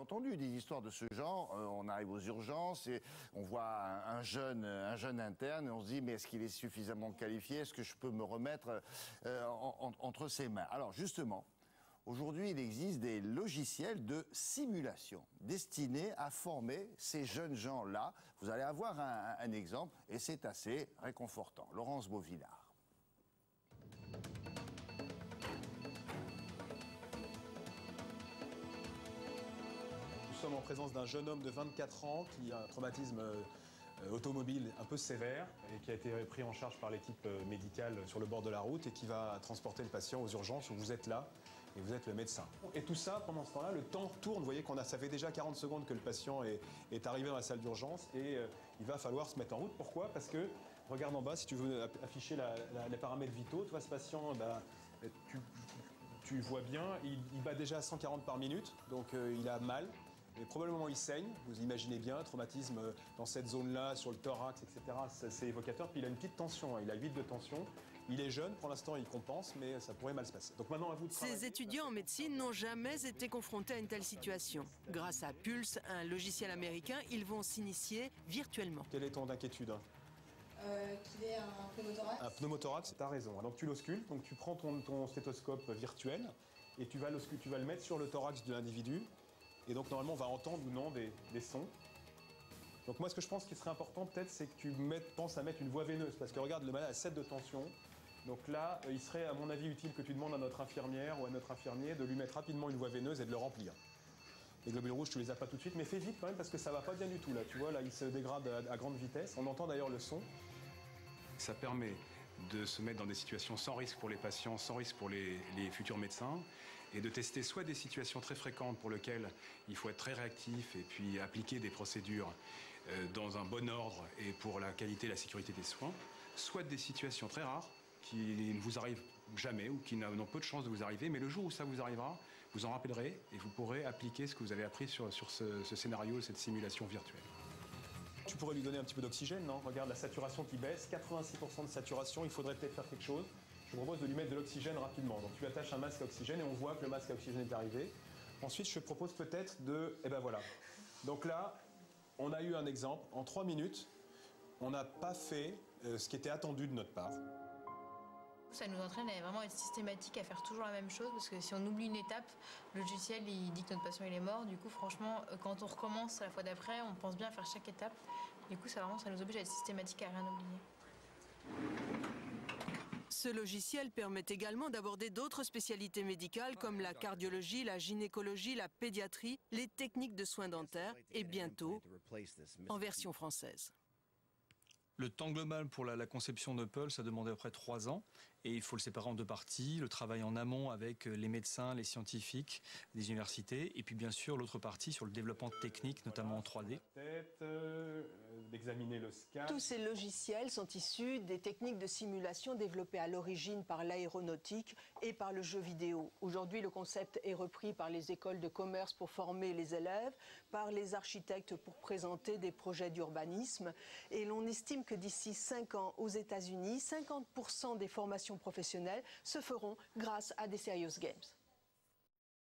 entendu des histoires de ce genre. On arrive aux urgences et on voit un jeune interne et on se dit mais est-ce qu'il est suffisamment qualifié? Est-ce que je peux me remettre entre ses mains? Alors justement, aujourd'hui, il existe des logiciels de simulation destinés à former ces jeunes gens-là. Vous allez avoir un exemple et c'est assez réconfortant. Laurence Beauvillard. Nous sommes en présence d'un jeune homme de 24 ans qui a un traumatisme automobile un peu sévère et qui a été pris en charge par l'équipe médicale sur le bord de la route et qui va transporter le patient aux urgences où vous êtes là et vous êtes le médecin. Et tout ça, pendant ce temps-là, le temps tourne. Vous voyez ça fait déjà 40 secondes que le patient est arrivé dans la salle d'urgence et il va falloir se mettre en route. Pourquoi? Parce que, regarde en bas, si tu veux afficher les paramètres vitaux, tu vois, ce patient, tu vois bien, il bat déjà à 140 par minute, donc il a mal. Et probablement il saigne, vous imaginez bien, traumatisme dans cette zone-là, sur le thorax, etc. C'est évocateur. Puis il a une petite tension, il a 8 de tension. Il est jeune, pour l'instant il compense, mais ça pourrait mal se passer. Donc maintenant à vous de travailler. Ces étudiants en médecine n'ont jamais été confrontés à une telle situation. Grâce à Pulse, un logiciel américain, ils vont s'initier virtuellement. Quelle est ton inquiétude? Qu'il ait un pneumothorax. Un pneumothorax, tu as raison. Donc tu l'auscultes, donc tu prends ton stéthoscope virtuel et tu vas le mettre sur le thorax de l'individu. Et donc, normalement, on va entendre ou non des sons. Donc moi, ce que je pense qui serait important, peut-être, c'est que tu penses à mettre une voie veineuse. Parce que regarde, le malade a 7 de tension. Donc là, il serait, à mon avis, utile que tu demandes à notre infirmière ou à notre infirmier de lui mettre rapidement une voie veineuse et de le remplir. Les globules rouges, tu les as pas tout de suite, mais fais vite quand même, parce que ça va pas bien du tout, là. Tu vois, là, il se dégrade à grande vitesse. On entend d'ailleurs le son. Ça permet de se mettre dans des situations sans risque pour les patients, sans risque pour les futurs médecins, et de tester soit des situations très fréquentes pour lesquelles il faut être très réactif et puis appliquer des procédures dans un bon ordre et pour la qualité et la sécurité des soins, soit des situations très rares qui ne vous arrivent jamais ou qui n'ont peu de chances de vous arriver, mais le jour où ça vous arrivera, vous en rappellerez et vous pourrez appliquer ce que vous avez appris sur ce scénario, cette simulation virtuelle. Tu pourrais lui donner un petit peu d'oxygène, non? Regarde la saturation qui baisse, 86% de saturation, il faudrait peut-être faire quelque chose. Je vous propose de lui mettre de l'oxygène rapidement. Donc tu attaches un masque à oxygène et on voit que le masque à oxygène est arrivé. Ensuite, je te propose peut-être de... Et ben voilà. Donc là, on a eu un exemple. En 3 minutes, on n'a pas fait ce qui était attendu de notre part. Ça nous entraîne à vraiment être systématique, à faire toujours la même chose, parce que si on oublie une étape, le logiciel il dit que notre patient il est mort. Du coup, franchement, quand on recommence la fois d'après, on pense bien à faire chaque étape. Du coup, ça nous oblige à être systématique, à rien oublier. Ce logiciel permet également d'aborder d'autres spécialités médicales comme la cardiologie, la gynécologie, la pédiatrie, les techniques de soins dentaires et bientôt en version française. Le temps global pour la conception de Pulse a demandé à peu près 3 ans et il faut le séparer en 2 parties, le travail en amont avec les médecins, les scientifiques des universités et puis bien sûr l'autre partie sur le développement technique, notamment en 3D. D'examiner le scan. Tous ces logiciels sont issus des techniques de simulation développées à l'origine par l'aéronautique et par le jeu vidéo. Aujourd'hui, le concept est repris par les écoles de commerce pour former les élèves, par les architectes pour présenter des projets d'urbanisme et l'on estime que d'ici 5 ans aux États-Unis, 50% des formations professionnelles se feront grâce à des Serious Games.